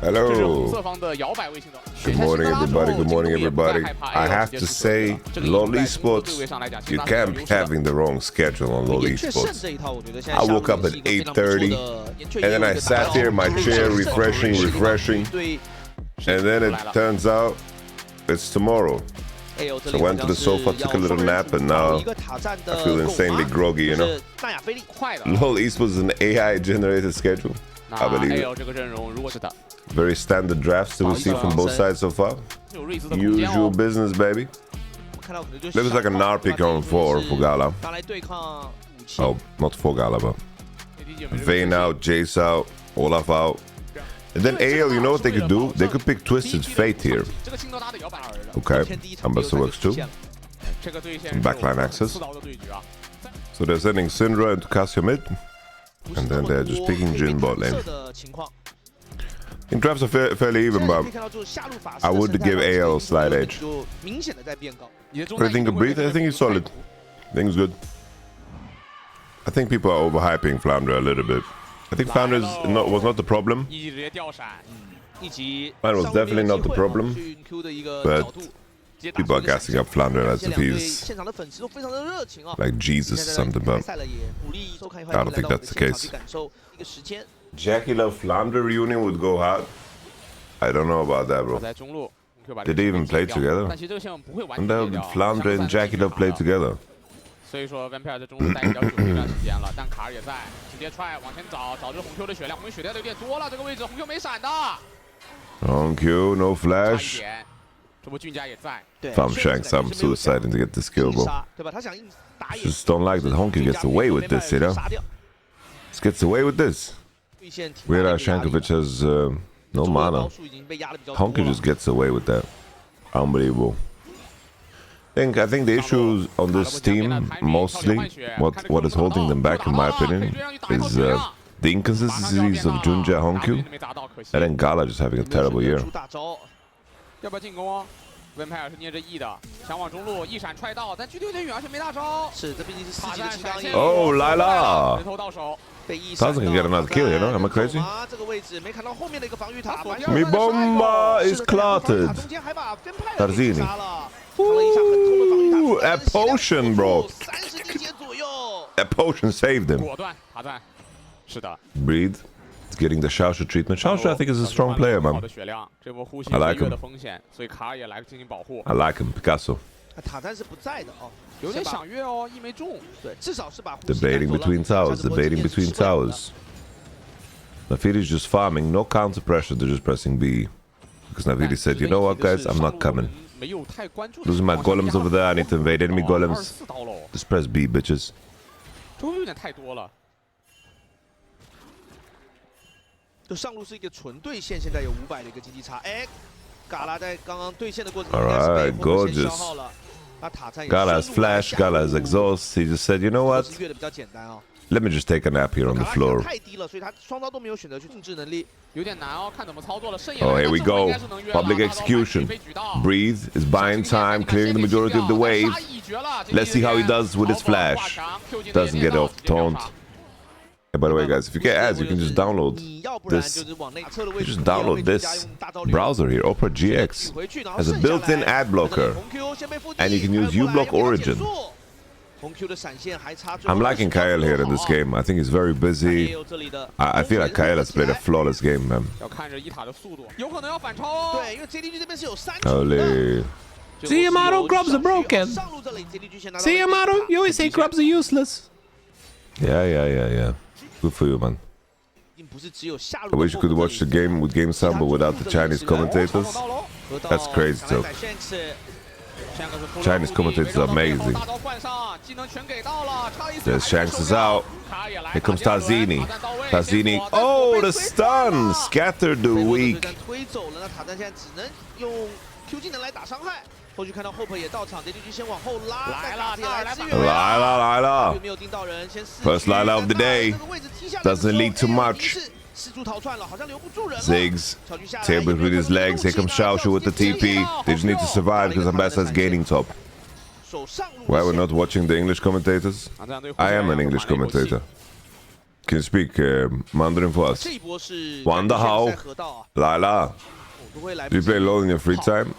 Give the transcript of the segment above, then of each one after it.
Hello. Good morning, everybody. Good morning, everybody. I have to say, lolesports, you can't be having the wrong schedule on lolesports. I woke up at 8:30, and then I sat here in my chair, refreshing, and then it turns out it's tomorrow. So I went to the sofa, took a little nap, and now I feel insanely groggy, you know? lolesports is an AI-generated schedule, I believe it. Very standard drafts that we see from both sides so far. Usual business, baby. Looks like a NAR pick on for GALA. Oh, not for GALA, but Vayne out, Jace out, Olaf out. And then AL, you know what they could do? They could pick Twisted Fate here. Okay, Ambassador works too. Some backline access. So they're sending Syndra into Cassia mid. And then they're just picking Jhin bot lane. I think drafts are fairly even, but I would give AL a slight edge. What do you think of Breathe? I think he's solid. I think he's good. I think people are overhyping Flounder a little bit. I think Flounder was not the problem. Flounder was definitely not the problem. But people are gassing up Flounder as if he's like Jesus or something, but I don't think that's the case. Jackie Love Flounder reunion would go hard. I don't know about that, bro. Did they even play together? When the hell did Flounder and Jackie Love play together? HongQ, no flash. Farm Shanks, I'm suiciding to get this kill, bro. Just don't like that HongQ gets away with this, you know? Just gets away with this. Weird Shankovic has no mana. HongQ just gets away with that. Unbelievable. I think the issue on this team, mostly, what is holding them back, in my opinion, is the inconsistencies of JunJia HongQ, and then GALA just having a terrible year. Oh, Lila! Tarzan can get another kill, you know? Am I crazy? Mi bomba is clotted. Tarzini. Ooh, a potion, bro. A potion saved him. Breathe. It's getting the Xiaoxu treatment. Xiaoxu, I think, is a strong player, man. I like him. I like him. Picasso. Debating between towers. Debating between towers. Nafiri's just farming. No counter pressure. They're just pressing B. Because Nafiri said, you know what, guys? I'm not coming. Losing my golems over there. I need to invade enemy golems. Just press B, bitches. Alright, gorgeous. GALA has flash, GALA has exhaust. He just said, you know what? Let me just take a nap here on the floor. Oh, here we go. Public execution. Breathe is buying time, clearing the majority of the wave. Let's see how he does with his flash. Doesn't get off the taunt. Hey, by the way, guys, if you get ads, you can just download this. You just download this browser here. Opera GX has a built-in ad blocker, and you can use uBlock Origin. I'm liking Kael here in this game. I think he's very busy. I feel like Kael has played a flawless game, man. Holy. See, Yamato, grubs are broken. See, Yamato, you always say grubs are useless. Yeah. Good for you, man. I wish you could watch the game with game sound, but without the Chinese commentators. That's crazy, though. Chinese commentators are amazing. There's Shanks is out. Here comes Tarzini. Tarzini. Oh, the stun! Scattered the weak. Lila. First Lila of the day. Doesn't leak too much. Ziggs. Tabe with his legs. Here comes Xiaoxu with the TP. They just need to survive because Ambassador's gaining top. Why we're not watching the English commentators? I am an English commentator. Can you speak Mandarin for us? 玩得好，来啦。Do you play LoL in your free time?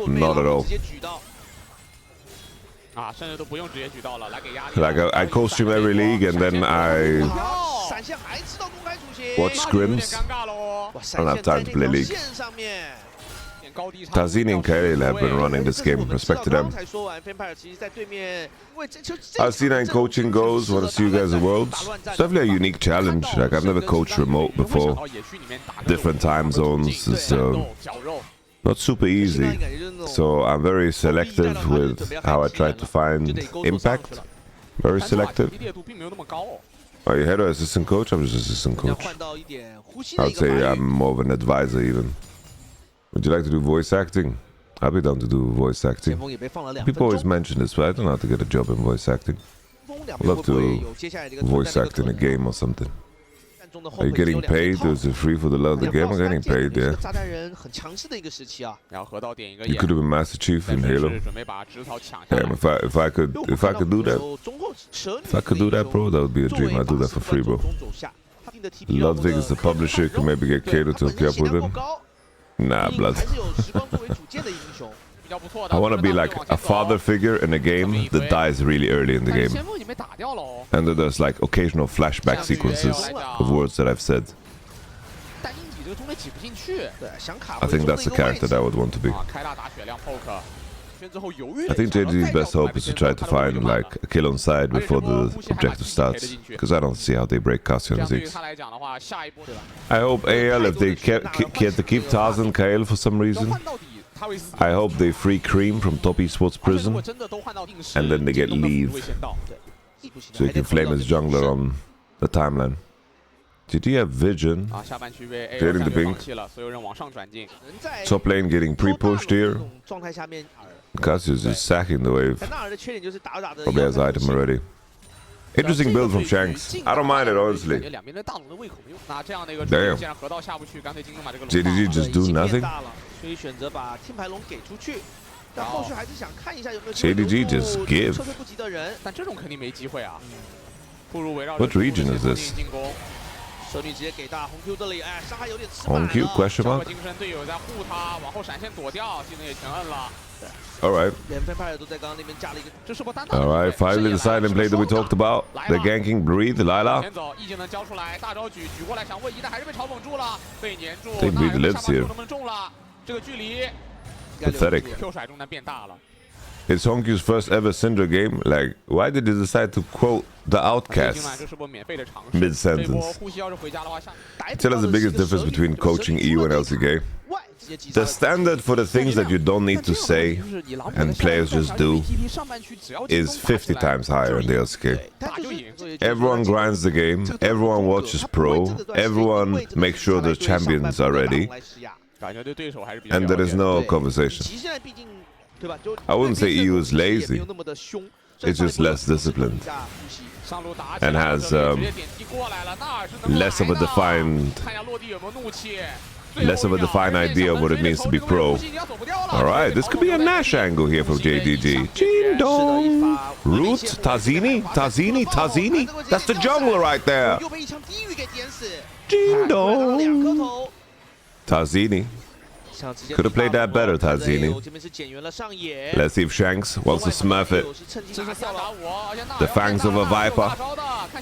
Not at all. Like I co-stream every league and then I watch scrims. I don't have time to play league. Tarzan and Kael have been running this game. Respect to them. I've seen how coaching goes. Want to see you guys at Worlds. It's definitely a unique challenge. Like I've never coached remote before. Different time zones. It's not super easy. So I'm very selective with how I try to find impact. Very selective. Are you head or assistant coach? I'm just assistant coach. I'd say I'm more of an advisor even. Would you like to do voice acting? I'll be down to do voice acting. People always mention this, but I don't know how to get a job in voice acting. I'd love to voice act in a game or something. Are you getting paid? Or is it free for the love of the game? I'm getting paid, yeah. You could have been Master Chief in Halo. Damn, if I could do that, bro, that would be a dream. I'd do that for free, bro. Ludwig is the publisher. Can maybe get Kael to hook you up with him. Nah, blood. I want to be like a father figure in a game that dies really early in the game. And then there's like occasional flashback sequences of words that I've said. I think that's the character that I would want to be. I think JD's best hope is to try to find like a kill on side before the objective starts, because I don't see how they break Cassio and Ziggs. I hope AL, if they care to keep Tarzan Kael for some reason, I hope they free Cream from top Esports prison and then they get leave so he can flame his jungler on the timeline. Did he have vision? Clearing the pink. Top lane getting pre-pushed here. Cassio's just sacking the wave. Probably has item already. Interesting build from Shanks. I don't mind it, honestly. Damn. JDG just do nothing? JDG just give. What region is this? HongQ question mark? Alright. Alright, finally the silent play that we talked about. The ganking breathe, Lila. They breathe lives here. Pathetic. It's HongQ's first ever Syndra game. Like, why did they decide to quote the Outcast mid-sentence? Tell us the biggest difference between coaching EU and LCK. The standard for the things that you don't need to say and players just do is 50 times higher in the LCK. Everyone grinds the game, everyone watches pro, everyone makes sure the champions are ready, and there is no conversation. I wouldn't say EU is lazy, it's just less disciplined and has less of a defined idea of what it means to be pro. Alright, this could be a Nash angle here from JDG. Jin Dong! Root? Tazini? That's the jungler right there! Jin Dong! Tazini. Could have played that better, Tarzini. Let's see if Shanks wants to smurf it. The fangs of a viper,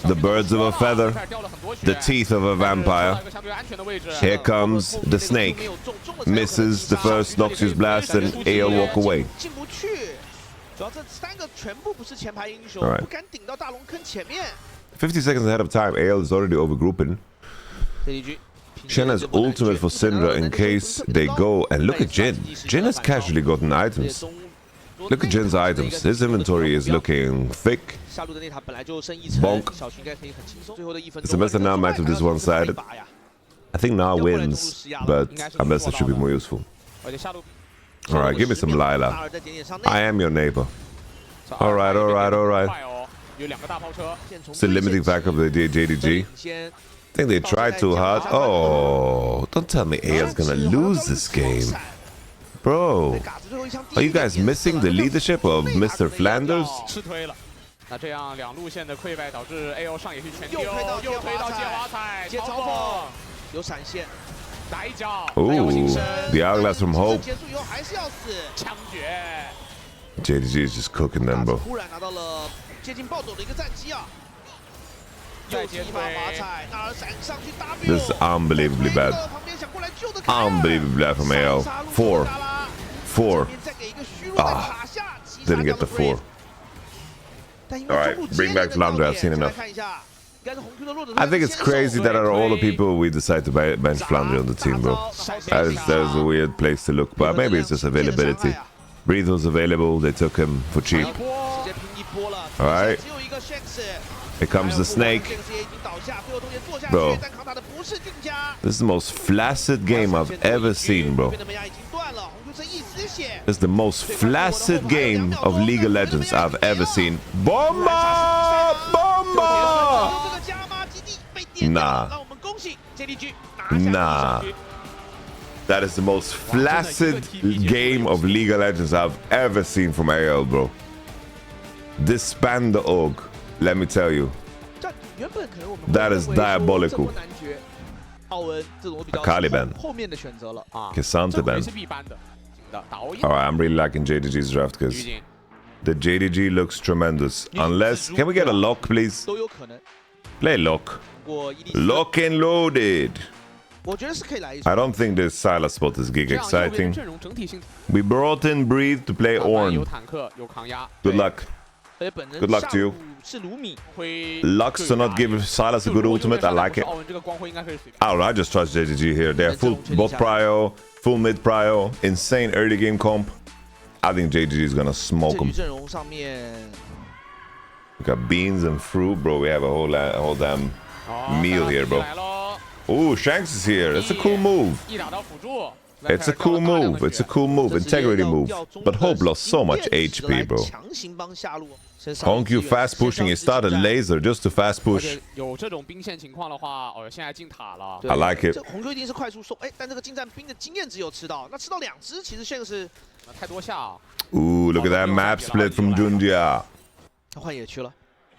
the birds of a feather, the teeth of a vampire. Here comes the snake. Misses the first Noxious Blast and AL walk away. Alright. 50 seconds ahead of time, AL is already overgrouping. Shen has ultimate for Syndra in case they go, and look at Jin. Jin has casually gotten items. Look at Jin's items. His inventory is looking thick. Bonk. It's the best now match of this one-sided. I think Na wins, but unless it should be more useful. Alright, give me some Lila. I am your neighbor. Alright. Still limiting factor of the JDG. I think they tried too hard. Oh, don't tell me AL's gonna lose this game. Bro, are you guys missing the leadership of Mr. Flanders? 那这样两路线的溃败导致 AO 上野去全丢，又推到接华彩，接嘲讽，有闪现，来一脚， the hourglass from Hope. 结束以后还是要死，枪决。 JDG is just cooking them, bro. 突然拿到了接近暴走的一个战机啊！再接发华彩，纳尔闪上去 W。This is unbelievably bad. Unbelievably bad from AL. 4. Ah, didn't get the 4. Alright, bring back Flandre, I've seen enough. I think it's crazy that out of all the people we decide to bench Flandre on the team, bro. That is a weird place to look, but maybe it's just availability. Breathe was available, they took him for cheap. Alright. Here comes the snake. Bro, this is the most flaccid game I've ever seen, bro. This is the most flaccid game of League of Legends I've ever seen. Bomba! Bomba! Nah. Nah. That is the most flaccid game of League of Legends I've ever seen from AL, bro. Disband the org, let me tell you. That is diabolical. Akali ban. Kisante ban. Alright, I'm really liking JDG's draft because the JDG looks tremendous. Unless, can we get a lock, please? Play lock. Lock and loaded. I don't think this Sylas spot is gig exciting. We brought in Breathe to play Ornn. Good luck. Good luck to you. Lux to not give Sylas a good ultimate. I like it. I don't know, I just trust JDG here. They're full bot prio, full mid prio, insane early game comp. I think JDG is gonna smoke them. We got beans and fruit, bro. We have a whole damn meal here, bro. Ooh, Shanks is here. That's a cool move. It's a cool move. It's a cool move. Integrity move. But Hope lost so much HP, bro. HongQ fast pushing. He started laser just to fast push. I like it. Ooh, look at that map split from JunJia.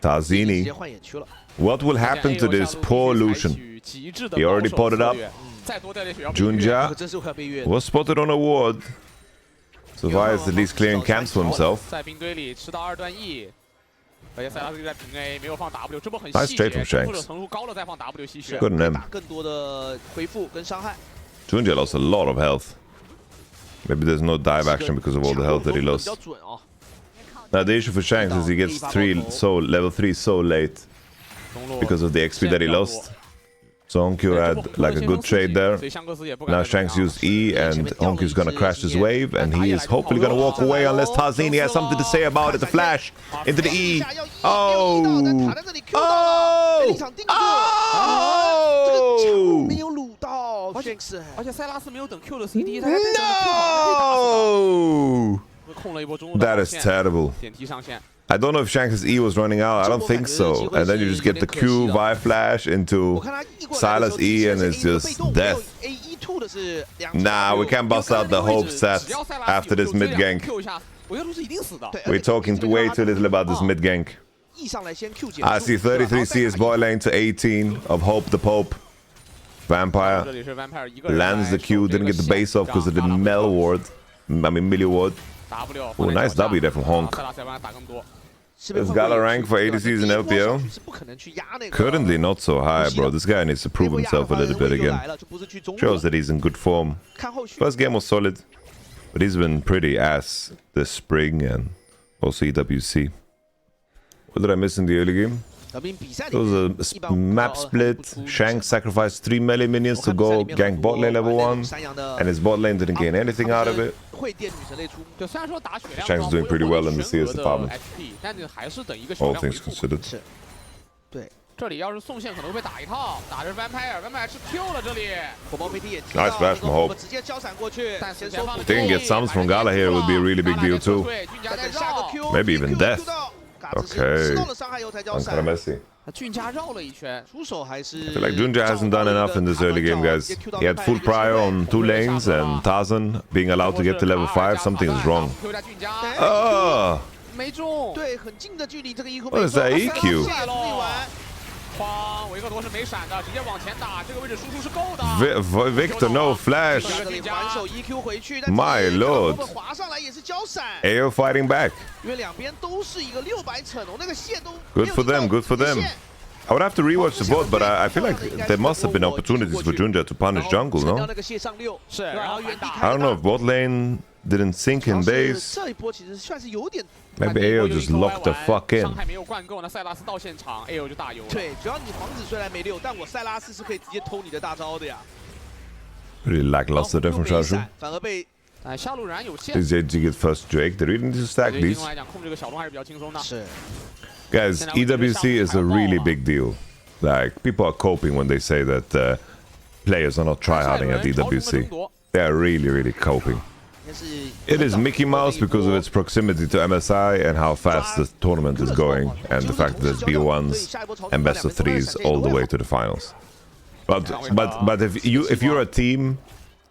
Tarzini. What will happen to this poor Lucian? He already potted up. JunJia was spotted on a ward. So why is at least clearing camps for himself? Nice trade from Shanks. Good on him. JunJia lost a lot of health. Maybe there's no dive action because of all the health that he lost. Now the issue for Shanks is he gets level 3 so late because of the XP that he lost. So HongQ had like a good trade there. Now Shanks used E and HongQ's gonna crash this wave and he is hopefully gonna walk away unless Tarzini has something to say about it. The flash into the E. Oh! Oh! Oh! No! That is terrible. I don't know if Shanks' E was running out. I don't think so. And then you just get the Q via flash into Sylas E and it's just death. Nah, we can't bust out the Hope stats after this mid gank. We're talking way too little about this mid gank. I see 33 CS bot lane to 18 of Hope the Pope. Vampire lands the Q, didn't get the base off because of the Mel ward. I mean Millie ward. Oh, nice W there from HongQ. Is GALA rank for ADCs in LPL? Currently not so high, bro. This guy needs to prove himself a little bit again. Shows that he's in good form. First game was solid, but he's been pretty ass this spring and also EWC. What did I miss in the early game? There was a map split. Shanks sacrificed 3 melee minions to go gank bot lane level 1, and his bot lane didn't gain anything out of it. Shanks is doing pretty well in the CS department, all things considered. Nice flash from Hope. If they can get sums from GALA here, it would be a really big deal too. Maybe even death. Okay. I'm kind of messy. I feel like JunJia hasn't done enough in this early game, guys. He had full prio on 2 lanes and Tarzan being allowed to get to level 5. Something is wrong. Oh! 没中。对，很近的距离，这个 EQ 没中。What is that EQ？ 哐，维克多是没闪的，直接往前打，这个位置输出是够的。Victor no flash。还手 EQ 回去 My lord。滑上来也是交闪。AO fighting back。因为两边都是一个600层哦，那个线都。Good for them. Good for them. I would have to rewatch the VOD, but I feel like there must have been opportunities for JunJia to punish jungle, no? I don't know if bot lane didn't sink in base. Maybe AO just locked the fuck in. Really lackluster there from Xiaoxu. These JG get first Drake. They really need to stack these. Guys, EWC is a really big deal. Like, people are coping when they say that players are not tryharding at EWC. They are really, really coping. It is Mickey Mouse because of its proximity to MSI and how fast the tournament is going, and the fact that there's B1s and best of 3s all the way to the finals. But if you're a team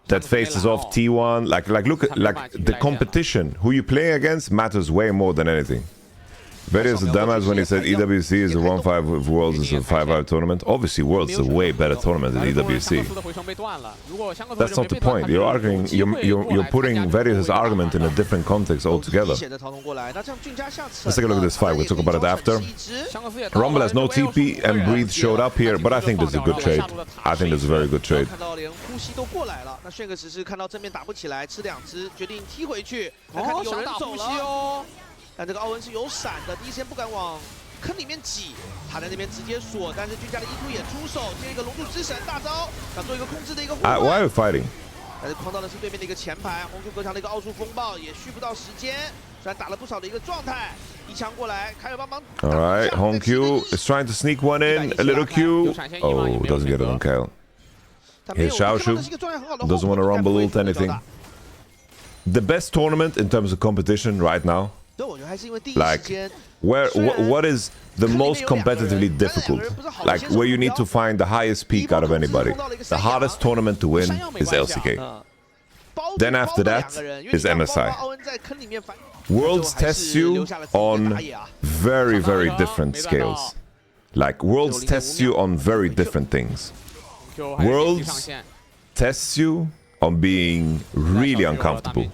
that faces off T1, like look at the competition, who you play against matters way more than anything. Various the dumbass when he said EWC is a 1-5 with Worlds is a 5-5 tournament. Obviously, Worlds is a way better tournament than EWC. That's not the point. You're arguing. You're putting Various' argument in a different context altogether. Let's take a look at this fight. We'll talk about it after. Rumble has no TP and Breathe showed up here, but I think this is a good trade. I think this is a very good trade. Oh, 但这个奥恩是有闪的，第一时间不敢往坑里面挤，他在那边直接锁，但是JunJia的EQ也出手，接一个龙柱之神大招，想做一个控制的一个互换。Why are you fighting？ 但是框到的是对面的一个前排，HongQ隔墙的一个奥数风暴也续不到时间，虽然打了不少的一个状态，一枪过来，凯尔帮忙。All right, HongQ is trying to sneak one in, a little Q. Oh, doesn't get it on Kael. Here's Xiaoxu. Doesn't want to rumble ult anything. The best tournament in terms of competition right now. Like, what is the most competitively difficult? Like, where you need to find the highest peak out of anybody. The hardest tournament to win is LCK. Then after that is MSI. Worlds tests you on very, very different scales. Like, Worlds tests you on very different things. Worlds tests you on being really uncomfortable.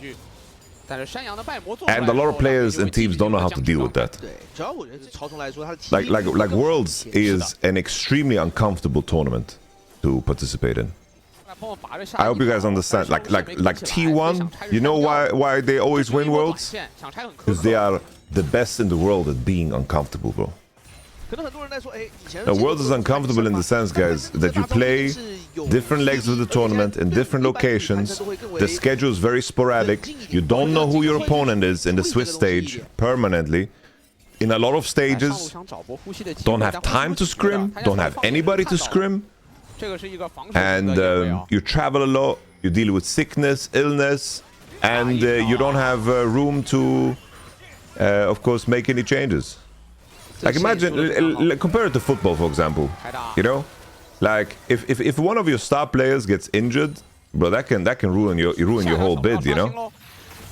And a lot of players and teams don't know how to deal with that. Like Worlds is an extremely uncomfortable tournament to participate in. I hope you guys understand. Like T1, you know why they always win Worlds? Because they are the best in the world at being uncomfortable, bro. Now, Worlds is uncomfortable in the sense, guys, that you play different legs of the tournament in different locations. The schedule is very sporadic. You don't know who your opponent is in the Swiss stage permanently. In a lot of stages, don't have time to scrim, don't have anybody to scrim. And you travel a lot, you deal with sickness, illness, and you don't have room to, of course, make any changes. Like, imagine, compare it to football, for example. You know, like if one of your star players gets injured, bro, that can ruin your whole bid. You know,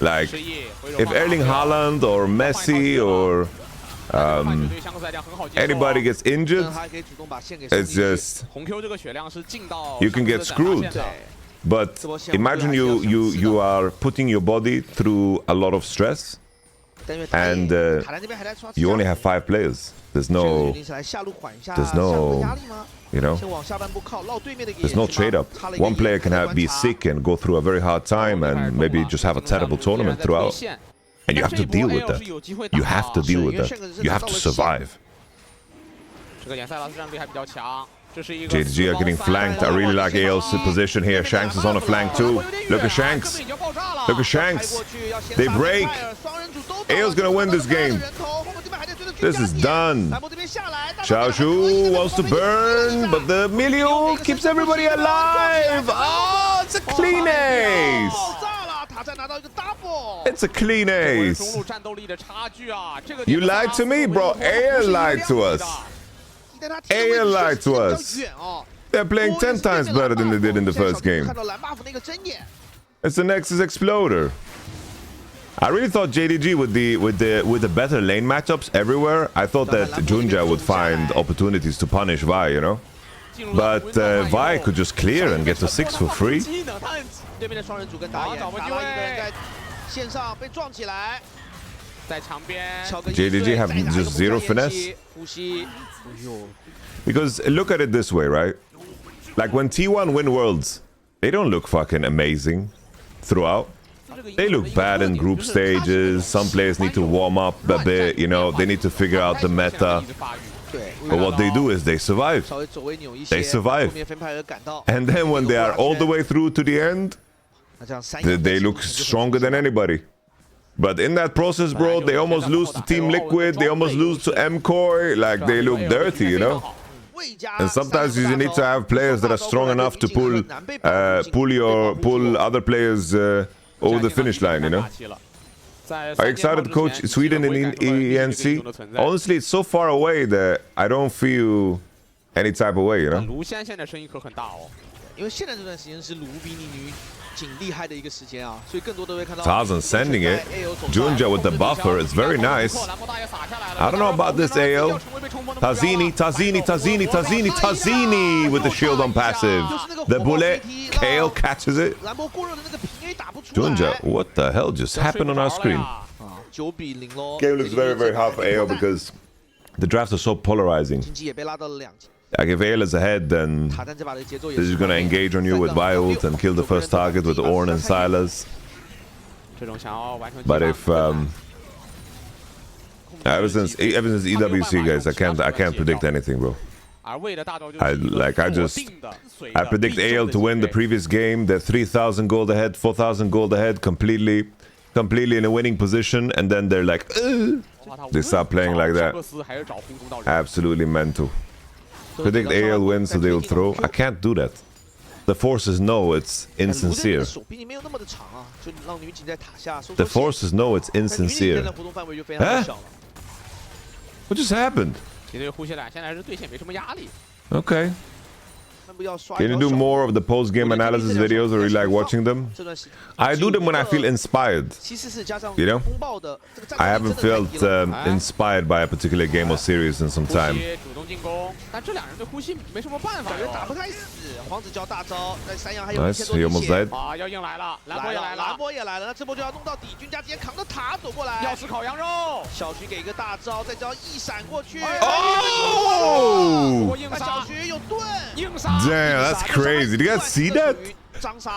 like if Erling Haaland or Messi or anybody gets injured, it's just you can get screwed. But imagine you are putting your body through a lot of stress. And you only have 5 players. There's no, you know, there's no trade up. One player can be sick and go through a very hard time and maybe just have a terrible tournament throughout. And you have to deal with that. You have to deal with that. You have to survive. JunJia are getting flanked. I really like AL's position here. Shanks is on a flank too. Look at Shanks. Look at Shanks. They break. AL's gonna win this game. This is done. Xiaoxu wants to burn, but the Milio keeps everybody alive. Oh, it's a clean ace. It's a clean ace. You lied to me, bro. AL lied to us. AL lied to us. They're playing 10 times better than they did in the first game. It's the Nexus Exploder. I really thought JDG with the better lane matchups everywhere. I thought that JunJia would find opportunities to punish Vi, you know. But Vi could just clear and get to 6 for free. JDG have just zero finesse. Because look at it this way, right? Like when T1 win worlds, they don't look fucking amazing throughout. They look bad in group stages. Some players need to warm up a bit, you know. They need to figure out the meta. But what they do is they survive. They survive. And then when they are all the way through to the end, they look stronger than anybody. But in that process, bro, they almost lose to Team Liquid. They almost lose to MCoy. Like, they look dirty, you know? And sometimes you need to have players that are strong enough to pull other players over the finish line, you know? Are you excited to coach Sweden in ENC? Honestly, it's so far away that I don't feel any type of way, you know? Tarzan sending it. JunJia with the buffer. It's very nice. I don't know about this AO. Tarzini with the shield on passive. The bullet. Kael catches it. JunJia, what the hell just happened on our screen? Kael is very, very hard for AO because the drafts are so polarizing. Like if AL is ahead, then this is going to engage on you with Wild and kill the first target with Ornn and Silas. But if ever since EWC, guys, I can't predict anything, bro. I predict AL to win the previous game. They're 3,000 gold ahead, 4,000 gold ahead, completely in a winning position, and then they're like, ugh. They start playing like that. Absolutely mental. Predict AL wins, so they will throw. I can't do that. The forces know it's insincere. The forces know it's insincere. Huh? What just happened? Okay. Can you do more of the post-game analysis videos, or you like watching them? I do them when I feel inspired. You know? I haven't felt inspired by a particular game or series in some time. Nice, he almost died. Oh! Damn, that's crazy. Did you guys see that?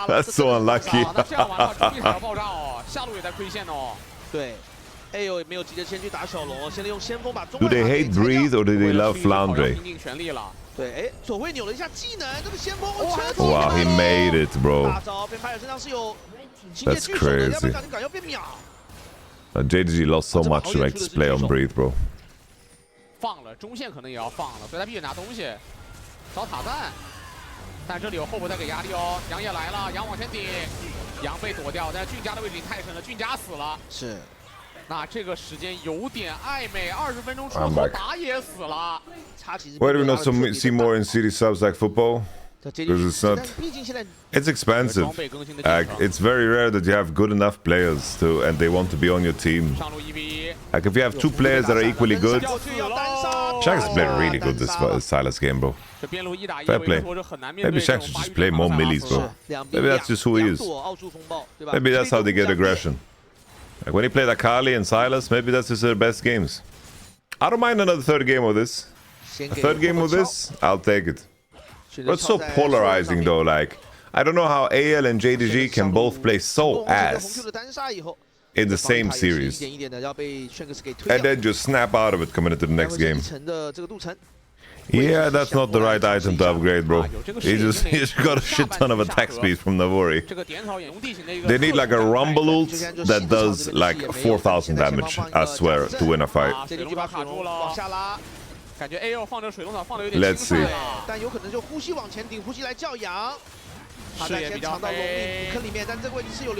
That's so unlucky. Do they hate Breathe or do they love Flandre? Wow, he made it, bro. That's crazy. JDG lost so much to make this play on Breathe, bro. 找塔赞，但这里有后补在给压力哦。杨也来了，杨往前顶，杨被躲掉，但俊家的位置里太深了，俊家死了。是，那这个时间有点暧昧，20分钟出头，打也死了。Why do we not see more in city subs like football? Because it's not. It's expensive. It's very rare that you have good enough players to, and they want to be on your team. Like if you have 2 players that are equally good. Shanks played really good this Silas game, bro. Fair play. Maybe Shanks should just play more millies, bro. Maybe that's just who he is. Maybe that's how they get aggression. Like when he played Akali and Silas, maybe that's just their best games. I don't mind another 3rd game of this. A 3rd game of this, I'll take it. But it's so polarizing though, like, I don't know how AL and JDG can both play so ass in the same series and then just snap out of it coming into the next game. Yeah, that's not the right item to upgrade, bro. He just got a shit ton of attack speed from Navori. They need like a rumble ult that does like 4,000 damage, I swear, to win a fight. Let's see.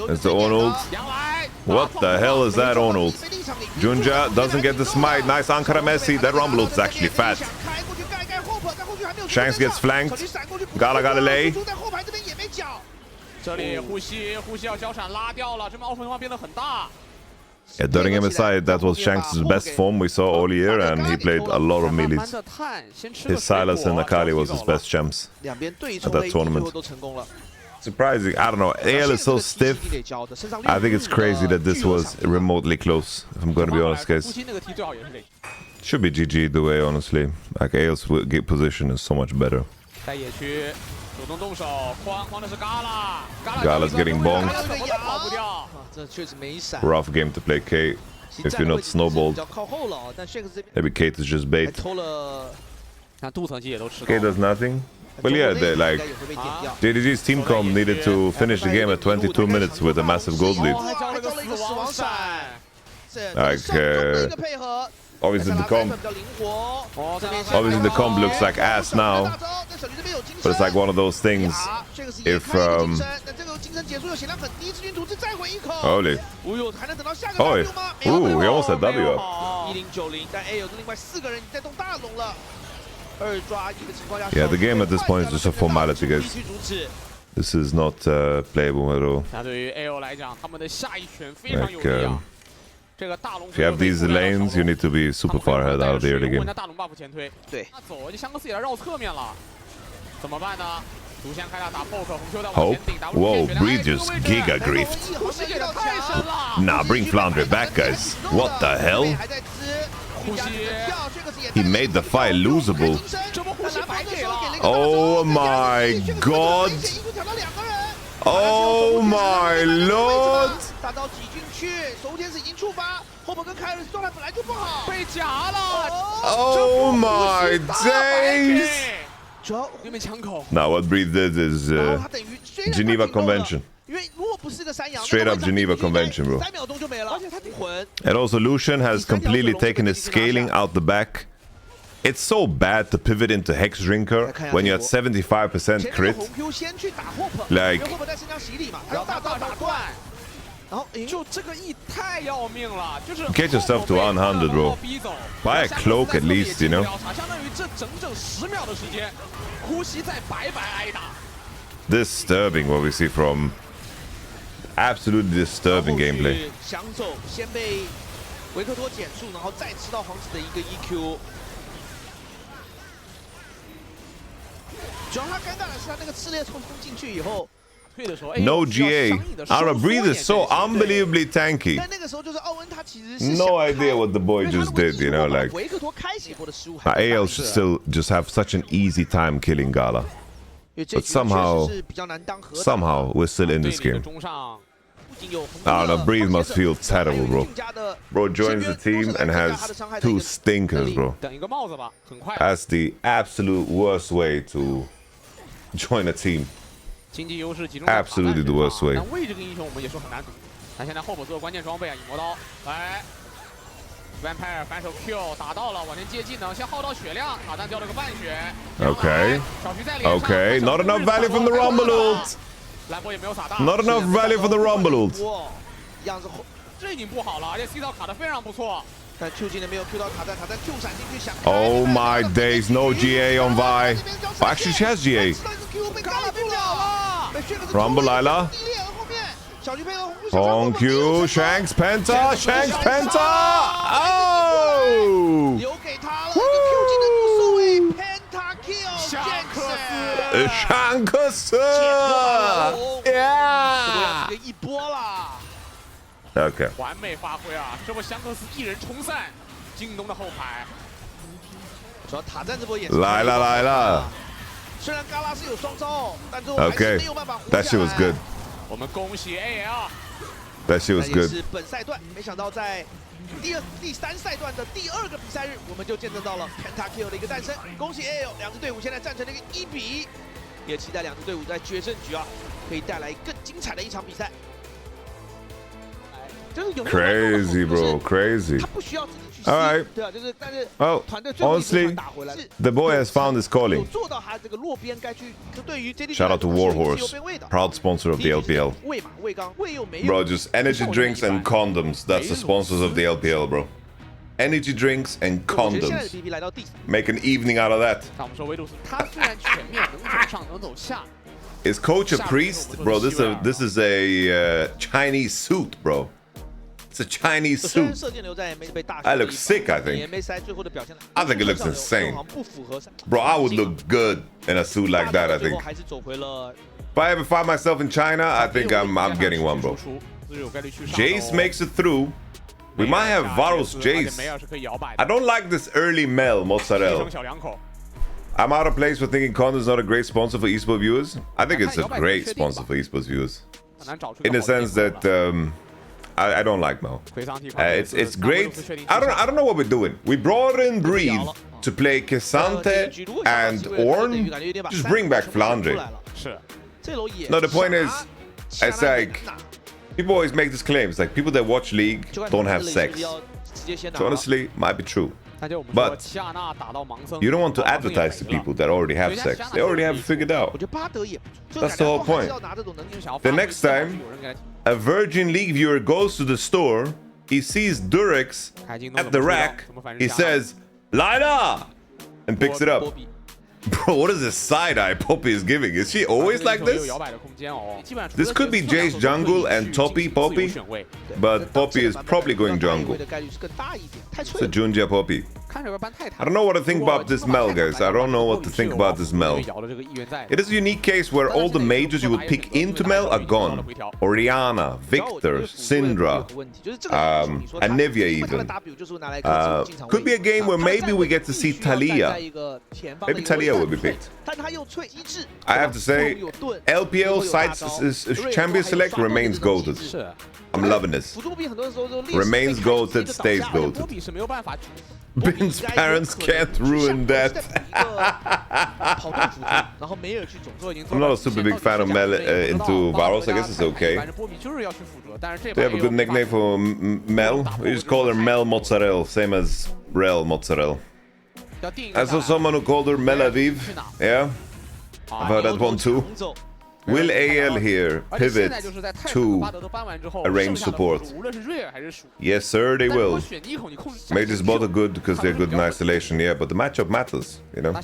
It's the Ornn ult. What the hell is that Ornn ult? JunJia doesn't get the smite. Nice Ankara Messi. That rumble ult's actually fat. Shanks gets flanked. GALA got a lay. 这里呼吸要交闪拉掉了，这边奥弗的话变得很大。Yeah, during MSI, that was Shanks' best form we saw all year, and he played a lot of melees. His Silas and Akali was his best champs at that tournament. Surprising, I don't know, AL is so stiff. I think it's crazy that this was remotely close, if I'm gonna be honest, guys. Should be GG the way, honestly. Like, AL's position is so much better. GALA's getting bonked. Rough game to play Kate. If you're not snowballed. Maybe Kate is just bait. Kate does nothing. Well, yeah, like, JDG's team comp needed to finish the game at 22 minutes with a massive gold lead. Like, obviously the comp looks like ass now, but it's like one of those things. If holy, oh, ooh, he almost had W up. Yeah, the game at this point is just a formality, guys. This is not playable at all. Like, if you have these lanes, you need to be super far ahead out of the early game. Hope? Whoa, Breed just giga griefed. Nah, bring Flandre back, guys. What the hell? He made the fight losable. Oh my god. Oh my lord. Oh my days. Now what Breed did is Geneva Convention. Straight up Geneva Convention, bro. And also Lucian has completely taken his scaling out the back. It's so bad to pivot into Hex Drinker when you're at 75% crit. Like, get yourself to 100, bro. Buy a cloak at least, you know. Disturbing what we see from. Absolutely disturbing gameplay. No GA. Our Breathe is so unbelievably tanky. No idea what the boy just did, you know, like. AL should still just have such an easy time killing GALA. But somehow we're still in this game. I don't know, Breathe must feel terrible, bro. Bro joins the team and has 2 stinkers, bro. That's the absolute worst way to join a team. Absolutely the worst way. Okay. Okay. Not enough value from the Rumble ult. Not enough value for the Rumble ult. Oh my days, no GA on Vi. Oh, actually, she has GA. Rumble Lila. HongQ, Shanks, Penta, Shanks, Penta! Oh! Woo! Shanks! Yeah! Okay. 完美发挥啊！这波香克斯一人冲散京东的后排。主要塔赞这波也来了来了。虽然GALA是有双招，但最后还是没有办法活下来。That shit was good. 我们恭喜 AL。That shit was good. 是本赛段，没想到在第3赛段的第2个比赛日，我们就见证到了 Pentakill 的一个诞生。恭喜 AL， 两支队伍现在战成了一个1比1，也期待两支队伍在决胜局啊，可以带来更精彩的一场比赛。 Crazy, bro, crazy. All right. Well, honestly, the boy has found his calling. Shout out to Warhorse, proud sponsor of the LPL. Bro, just energy drinks and condoms. That's the sponsors of the LPL, bro. Energy drinks and condoms. Make an evening out of that. Is Coach a priest? Bro, this is a Chinese suit, bro. It's a Chinese suit. I look sick, I think. I think it looks insane. Bro, I would look good in a suit like that, I think. If I ever find myself in China, I think I'm getting one, bro. Jace makes it through. We might have Varus Jace. I don't like this early Mel mozzarella. I'm out of place for thinking Con is not a great sponsor for esports viewers. I think it's a great sponsor for esports viewers. In the sense that I don't like Mel. It's great. I don't know what we're doing. We brought in Breathe to play Kesante and Ornn. Just bring back Flandre. No, the point is, it's like people always make this claim. It's like people that watch League don't have sex. So honestly, might be true. But you don't want to advertise to people that already have sex. They already have it figured out. That's the whole point. The next time a Virgin League viewer goes to the store, he sees Durex at the rack, he says, "Lila!" and picks it up. Bro, what is this side-eye Poppy is giving? Is she always like this? This could be Jace jungle and Toppy Poppy, but Poppy is probably going jungle. It's a JunJia Poppy. I don't know what to think about this Mel, guys. I don't know what to think about this Mel. It is a unique case where all the majors you would pick into Mel are gone. Orianna, Victor, Syndra, and Nivea even. Could be a game where maybe we get to see Talia. Maybe Talia will be picked. I have to say, LPL sites champion select remains goated. I'm loving this. Remains goated, stays goated. Bin's parents can't ruin that. I'm not a super big fan of Mel into Varus. I guess it's okay. They have a good nickname for Mel. We just call her Mel Mozzarella, same as Rel Mozzarella. I saw someone who called her Mel Aviv. Yeah, I've heard that one too. Will AL here pivot to a range support? Yes, sir, they will. Majors both are good because they're good in isolation, yeah, but the matchup matters, you know.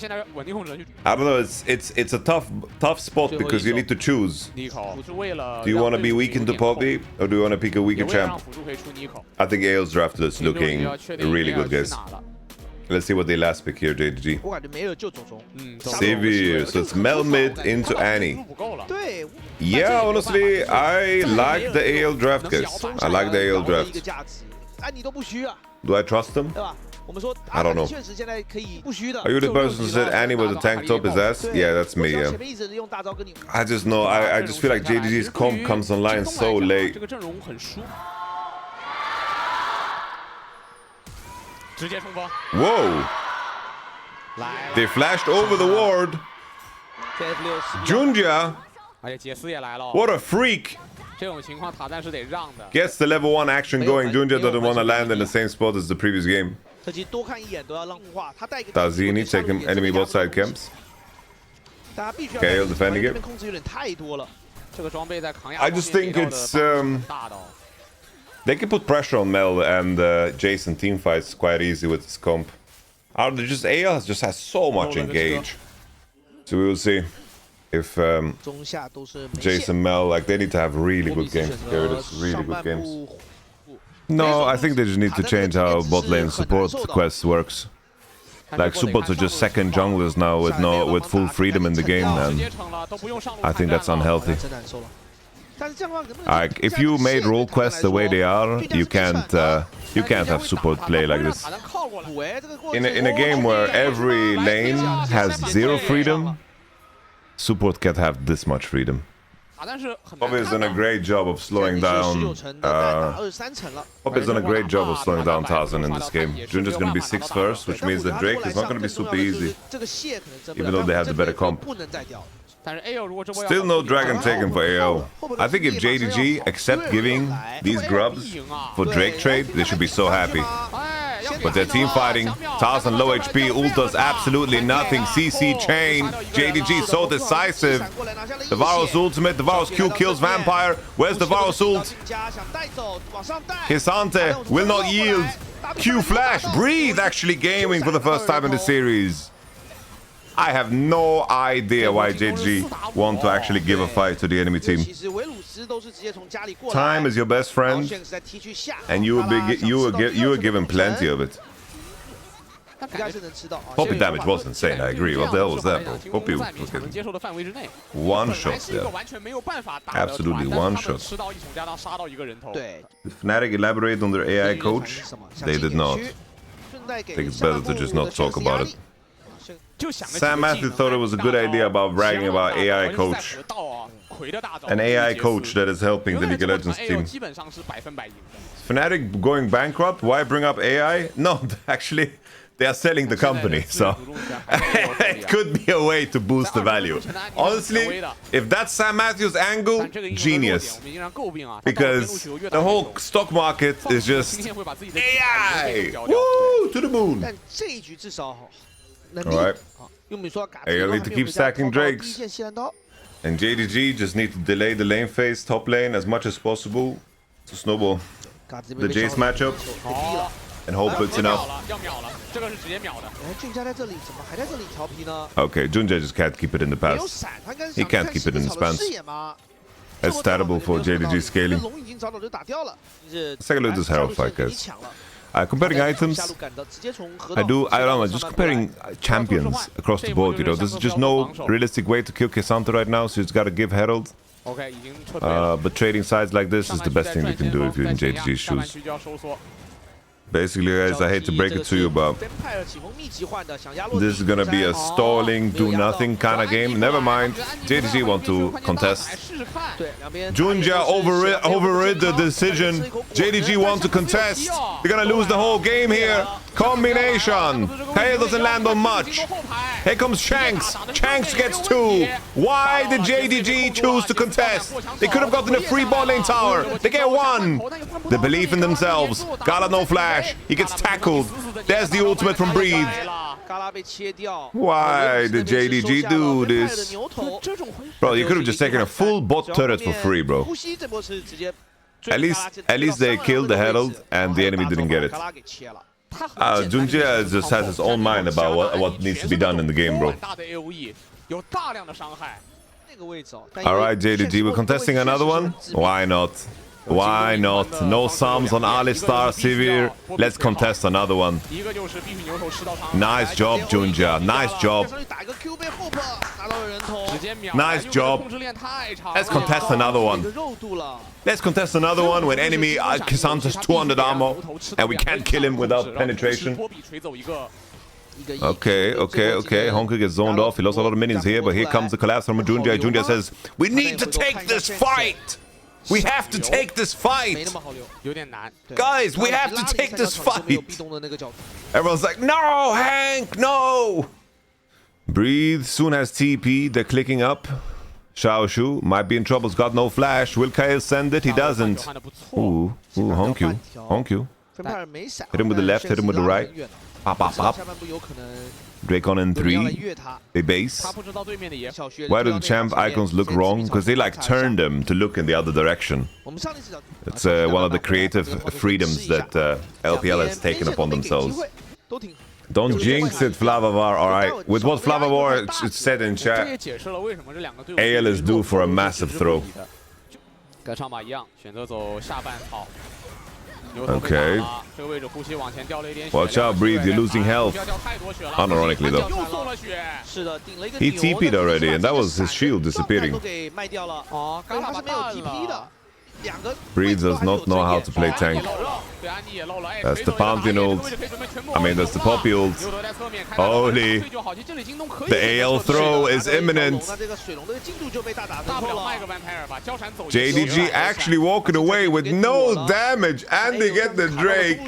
I don't know, it's a tough spot because you need to choose. Do you want to be weak into Poppy or do you want to pick a weaker champ? I think AL's draft is looking really good, guys. Let's see what they last pick here, JDG. Severe, so it's Mel mid into Annie. Yeah, honestly, I like the AL draft, guys. I like the AL draft. Do I trust them? I don't know. Are you the person who said Annie was a tank top his ass? Yeah, that's me, yeah. I just know, I just feel like JDG's comp comes online so late. Whoa! They flashed over the ward. JunJia! What a freak! Gets the level 1 action going. JunJia doesn't want to land in the same spot as the previous game. Tarzini taking enemy bot side camps. Kael defending it. I just think it's... they can put pressure on Mel and Jason teamfights quite easy with this comp. Just AL just has so much engage. So we will see if Jason Mel, like, they need to have really good games. Really good games. No, I think they just need to change how bot lane support quest works. Like, supports are just second junglers now with full freedom in the game, and I think that's unhealthy. Like, if you made role quests the way they are, you can't have support play like this. In a game where every lane has 0 freedom, support can't have this much freedom. Poppy has done a great job of slowing down. Poppy has done a great job of slowing down Tarzan in this game. JunJia's gonna be 6 first, which means that Drake is not gonna be super easy, even though they have the better comp. Still no dragon taken for AO. I think if JDG accept giving these grubs for Drake trade, they should be so happy. But their team fighting, Tarzan low HP, ult does absolutely nothing. CC chain, JDG so decisive. The Varus ultimate, the Varus Q kills Vampire. Where's the Varus ult? Hisante will not yield. Q flash, Breathe actually gaming for the first time in the series. I have no idea why JG want to actually give a fight to the enemy team. Time is your best friend, and you were given plenty of it. Poppy damage was insane, I agree. What the hell was that, bro? Poppy was fucking one shot there. Absolutely one shot. Did Fnatic elaborate on their AI coach? They did not. I think it's better to just not talk about it. Sam Matthew thought it was a good idea about bragging about AI coach. An AI coach that is helping the League of Legends team. Fnatic going bankrupt? Why bring up AI? No, actually, they are selling the company, so it could be a way to boost the value. Honestly, if that's Sam Matthews' angle, genius. Because the whole stock market is just AI! Woo! To the moon! Alright. AL need to keep stacking Drakes. And JDG just need to delay the lane phase top lane as much as possible to snowball the Jace matchup. And hope it's enough. Okay, JunJia just can't keep it in the pass. He can't keep it in the spans. That's terrible for JDG scaling. Let's take a look at this Herald fight, guys. Comparing items, I don't know, just comparing champions across the board, you know. There's just no realistic way to kill K'Sante right now, so you just gotta give Herald. But trading sides like this is the best thing you can do if you're in JDG's shoes. Basically, guys, I hate to break it to you, but this is gonna be a stalling, do-nothing kind of game. Never mind, JDG want to contest. JunJia overrid the decision. JDG want to contest. They're gonna lose the whole game here. Combination. Kael doesn't land on much. Here comes Shanks. Shanks gets 2. Why did JDG choose to contest? They could have gotten a free bot lane tower. They get 1. The belief in themselves. GALA no flash. He gets tackled. There's the ultimate from Breathe. Why did JDG do this? Bro, you could have just taken a full bot turret for free, bro. At least they killed the Herald and the enemy didn't get it. JunJia just has his own mind about what needs to be done in the game, bro. Alright, JDG, we're contesting another one? Why not? Why not? No Psalms on Alistar, Sivir. Let's contest another one. Nice job, JunJia. Nice job. Nice job. Let's contest another one. Let's contest another one when enemy K'Sante's 200 armor and we can't kill him without penetration. Okay. HongQ gets zoned off. He lost a lot of minions here, but here comes the collapse from JunJia. JunJia says, we need to take this fight! We have to take this fight! Guys, we have to take this fight! Everyone's like, no, Hank, no! Breathe soon has TP. They're clicking up. Xiaoxu might be in trouble. He's got no flash. Will Kael send it? He doesn't. Ooh, HongQ. Hit him with the left, hit him with the right. Pop. Drake on in 3. They base. Why do the champ icons look wrong? Because they like turn them to look in the other direction. It's one of the creative freedoms that LPL has taken upon themselves. Don't jinx it, Flavavar. Alright, with what Flavavar it's said in chat, AL is due for a massive throw. Okay. Watch out, Breathe, you're losing health. Unironically, though. He TP'd already, and that was his shield disappearing. Breathe does not know how to play tank. That's the Pantheon ult. I mean, that's the Poppy ult. Holy. The AL throw is imminent. JDG actually walking away with no damage, and they get the Drake.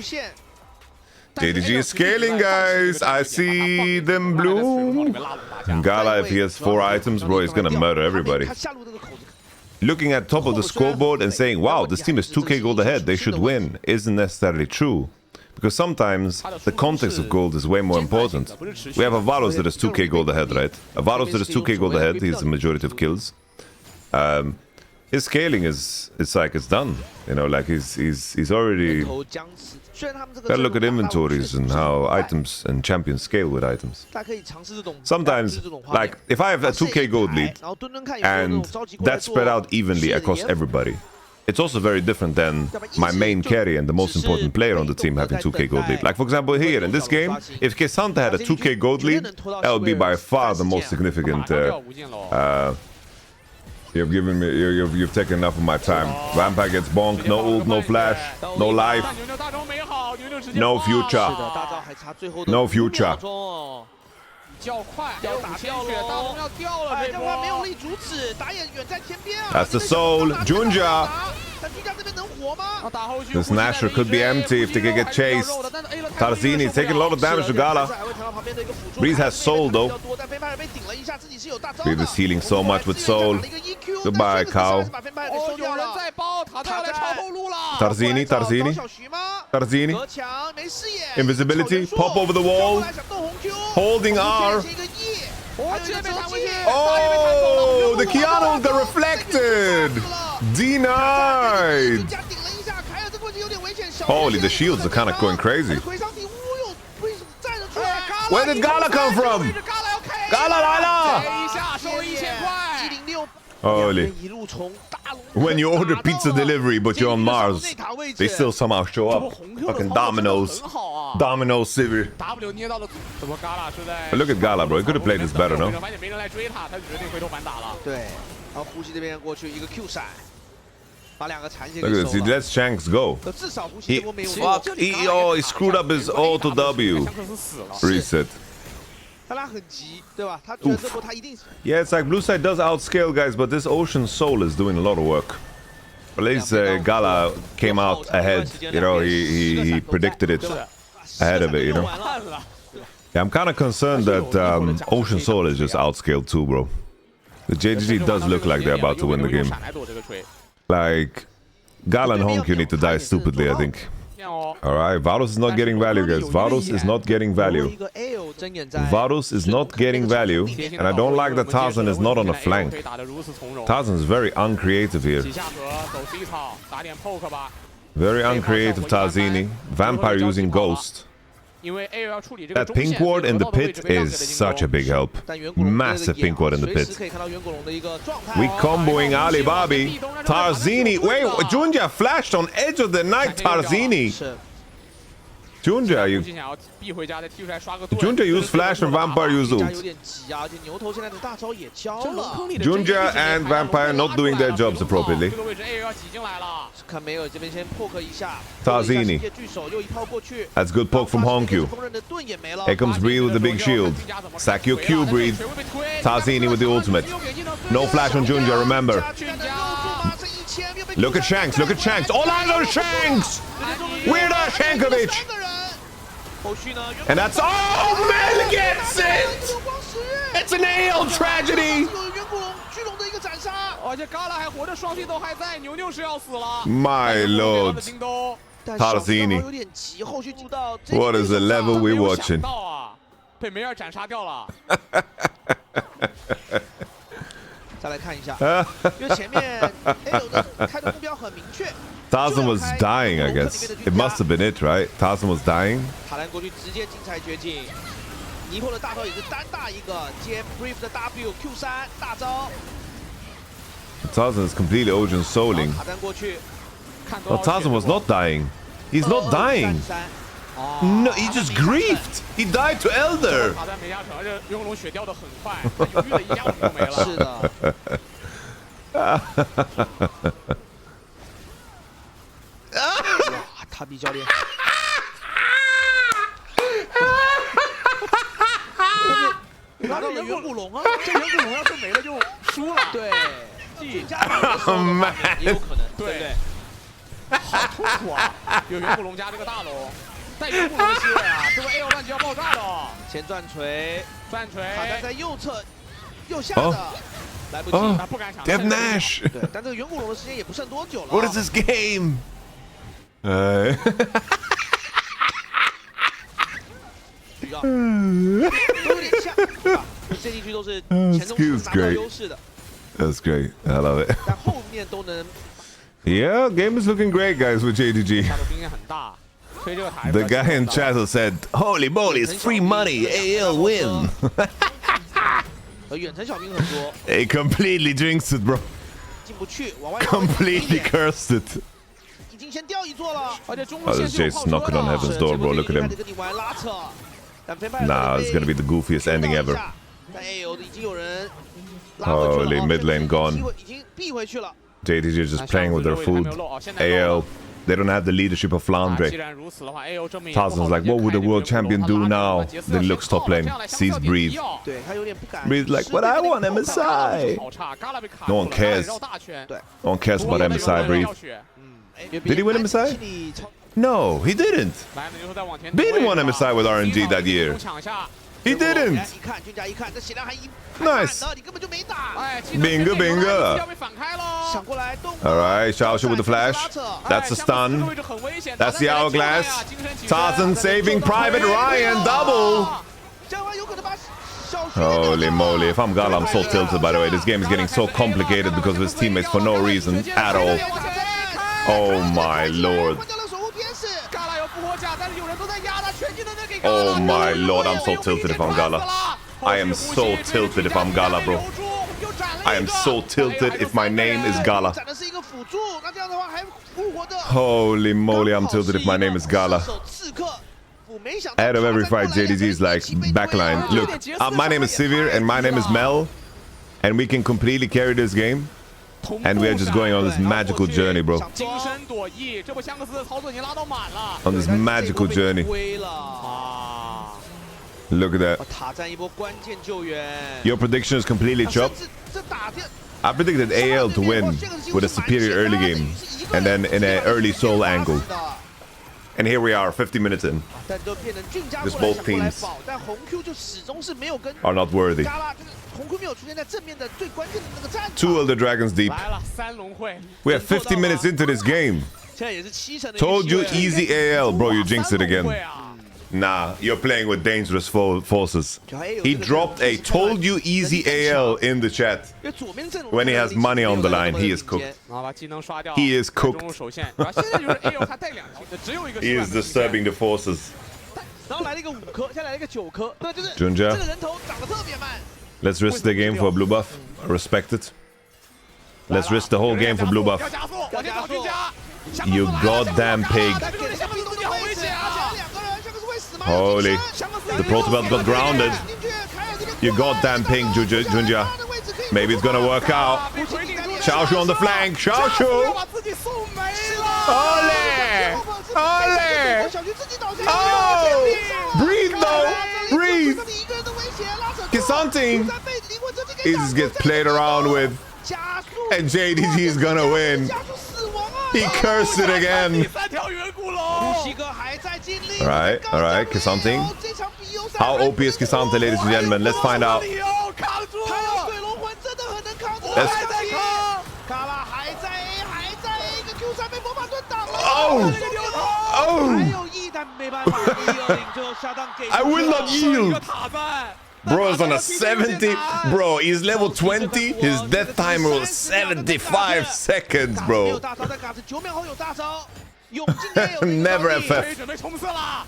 JDG is scaling, guys. I see them bloom. GALA, if he has 4 items, bro, he's gonna murder everybody. Looking at top of the scoreboard and saying, wow, this team is 2k gold ahead, they should win, isn't necessarily true. Because sometimes the context of gold is way more important. We have a Varus that is 2k gold ahead, right? A Varus that is 2k gold ahead, he has the majority of kills. his scaling is it's done. You know, like he's already. Gotta look at inventories and how items and champions scale with items. Sometimes, like if I have a 2k gold lead and that's spread out evenly across everybody, it's also very different than my main carry and the most important player on the team having 2k gold lead. Like for example here in this game, if Kesanta had a 2k gold lead, that would be by far the most significant. You've taken enough of my time. Vampire gets bonked, no ult, no flash, no life, no future. No future. That's the soul. JunJia. This Nasher could be empty if they can get chased. Tarzan taking a lot of damage to GALA. Breeze has soul though. Breeze is healing so much with soul. Goodbye, Kael. Tarzan. Invisibility. Pop over the wall. Holding R. Oh, the Keanu, the reflected. Denied. Holy, the shields are kind of going crazy. Where did GALA come from? GALA. Holy. When you order pizza delivery but you're on Mars, they still somehow show up. Fucking Domino's. Domino's Sivir. But look at GALA, bro. He could have played this better, no? Look at this, he lets Shanks go. He screwed up his auto W. Reset. Oof. Yeah, it's like Blue Side does outscale guys, but this Ocean Soul is doing a lot of work. At least GALA came out ahead. You know, he predicted it ahead of it, you know. Yeah, I'm kind of concerned that Ocean Soul is just outscaled too, bro. The JGG does look like they're about to win the game. Like, GALA and HongQ need to die stupidly, I think. Alright, Varus is not getting value, guys. Varus is not getting value. Varus is not getting value. And I don't like that Tarzan is not on a flank. Tarzan is very uncreative here. Very uncreative Tarzini. Vampire using Ghost. That pink ward in the pit is such a big help. Massive pink ward in the pit. We comboing Ali Babi. Tarzini. Wait, JunJia flashed on edge of the night. Tarzini. JunJia, JunJia used flash and Vampire used ult. JunJia and Vampire not doing their jobs appropriately. Tarzini. That's good poke from HongQ. Here comes Breed with the big shield. Sack your Q, Breed. Tarzini with the ultimate. No flash on JunJia, remember. Look at Shanks, look at Shanks. All eyes on Shanks! Weird Shankovic! And that's oh, Mel gets it! It's an AL tragedy! My lord. Tarzini. What is the level we're watching? Tarzan was dying, I guess. It must have been it, right? Tarzan was dying. Tarzan is completely Ocean Souling. No, Tarzan was not dying. He's not dying. No, he just griefed. He died to Elder. Tabe 教练，拿到了远古龙啊！这远古龙要是没了就输了。对，进家也有可能，对不对？好痛苦啊！有远古龙加这个大龙，带远古龙的机会啊！这个 AO 乱局要爆炸了。前转锤，转锤，卡丹在右侧，右下的。来不及，他不敢抢。Dev Nash。对，但这个远古龙的时间也不剩多久了。What is this game？ 都有点像，这地区都是前中场拿到优势的。That's great. I love it. Yeah, game is looking great, guys, with JDG. The guy in chat said, "Holy moly, it's free money. AL win." He completely jinxed it, bro. Completely cursed it. Oh, this Jace knocking on heaven's door, bro. Look at him. Nah, it's gonna be the goofiest ending ever. Holy, mid lane gone. JDG is just playing with their food. AL, they don't have the leadership of Flandre. Tarzan's like, what would the world champion do now? Then looks top lane, sees Breathe. Breathe like, but I want MSI. No one cares. No one cares about MSI, Breathe. Did he win MSI? No, he didn't. Bin won MSI with RNG that year. He didn't. Nice. Bingo, bingo. Alright, Xiaoxu with the flash. That's a stun. That's the hourglass. Tarzan saving Private Ryan. Double. Holy moly. If I'm Gala, I'm so tilted, by the way. This game is getting so complicated because of his teammates for no reason at all. Oh my lord. Oh my lord, I'm so tilted if I'm Gala. I am so tilted if I'm Gala, bro. I am so tilted if my name is Gala. Holy moly, I'm tilted if my name is Gala. Out of every fight, JDG is like backline. Look, my name is Sivir and my name is Mel. And we can completely carry this game. And we are just going on this magical journey, bro. On this magical journey. Look at that. Your prediction is completely chopped. I predicted AL to win with a superior early game. And then in an early soul angle. And here we are, 50 minutes in. Just both teams are not worthy. 2 Elder Dragons deep. We are 50 minutes into this game. Told you easy AL. Bro, you jinxed it again. Nah, you're playing with dangerous forces. He dropped a told you easy AL in the chat. When he has money on the line, he is cooked. He is cooked. He is disturbing the forces. JunJia. Let's risk the game for blue buff. Respect it. Let's risk the whole game for blue buff. You goddamn pig. Holy. The Proto Belt got grounded. You goddamn pig, JunJia. Maybe it's gonna work out. Xiaoxu on the flank. Xiaoxu. Ole! Ole! Oh! Breathe though! Breathe! Kisante! He just gets played around with. And JDG is gonna win. He cursed it again. Alright, alright, Kisante. How OP is Kisante, ladies and gentlemen? Let's find out. Oh! Oh! I will not yield. Bro is on a 70. Bro, he's level 20. His death timer was 75 seconds, bro. Never FF.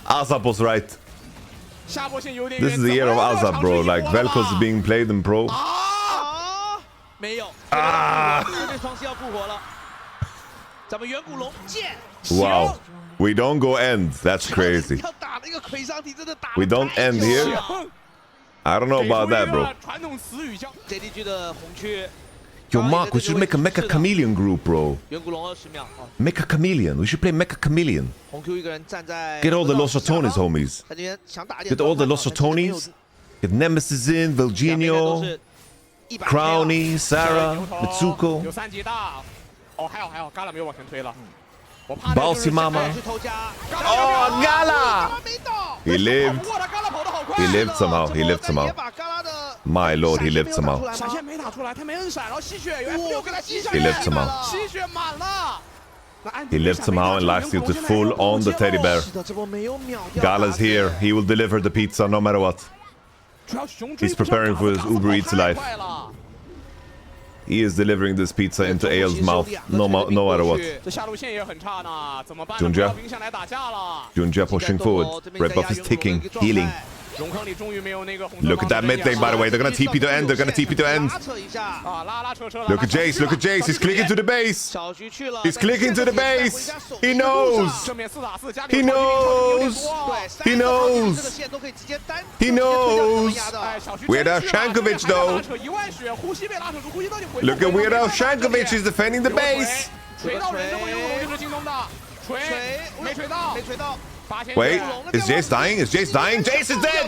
Azap was right. This is the year of Azap, bro. Like, Vel'Koz is being played in pro. Wow. We don't go end. That's crazy. We don't end here. I don't know about that, bro. Yo, Mark, we should make a Mecha Chameleon group, bro. Mecha Chameleon. We should play Mecha Chameleon. Get all the Los Ratones, homies. Get all the Los Ratones. Get Nemesis in, Velgenio, Crowny, Sarah, Mitsuko. Bossy Mama. Oh, Gala! He lived. He lived somehow. He lived somehow. My lord, he lived somehow. He lived somehow. He lived somehow and lifesteal to full on the teddy bear. Gala's here. He will deliver the pizza no matter what. He's preparing for his Uber Eats life. He is delivering this pizza into AL's mouth, no matter what. JunJia pushing forward. Red buff is ticking, healing. Look at that mid lane, by the way. They're gonna TP to end. They're gonna TP to end. Look at Jace. Look at Jace. He's clicking to the base. He's clicking to the base. He knows. He knows. He knows. He knows. Weird Al Shankovic, though. Look at Weird Al Shankovic. He's defending the base. Wait, is Jace dying? Is Jace dying? Jace is dead!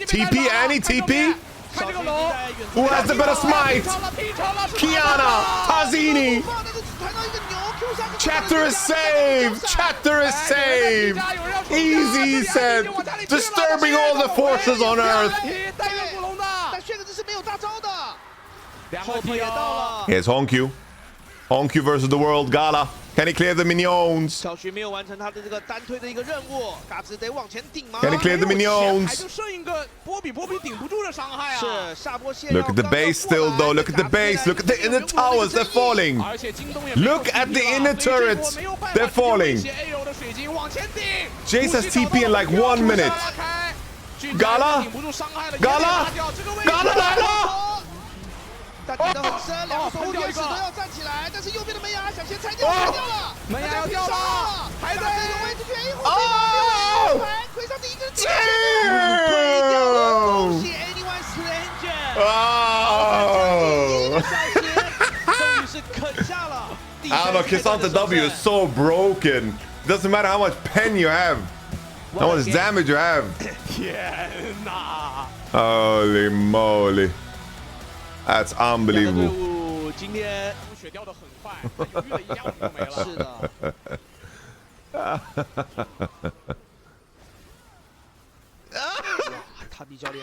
TP, Annie, TP? Who has the better smite? Kiana, Tarzini. Chapter is saved! Chapter is saved! Easy, said. Disturbing all the forces on Earth. Here's HongQ. HongQ versus the world, GALA. Can he clear the minions? Can he clear the minions? Look at the base still, though. Look at the base. Look at the inner towers. They're falling. Look at the inner turrets. They're falling. Jace has TP in like 1 minute. GALA? GALA? GALA, GALA? 但跌得很深，两个守护天使都要站起来，但是右边的门牙想先拆掉，拆掉了，大家拼上了，还在有位置权，魁上第一个进去，推掉了，恭喜 anyone stranger， 哦，终于是啃下了。I don't know, K'Sante W is so broken. It doesn't matter how much pen you have, how much damage you have. 天哪 Holy moly. That's unbelievable. 今天血掉得很快，犹豫了一下我就没了。是的。哇，塔比教练。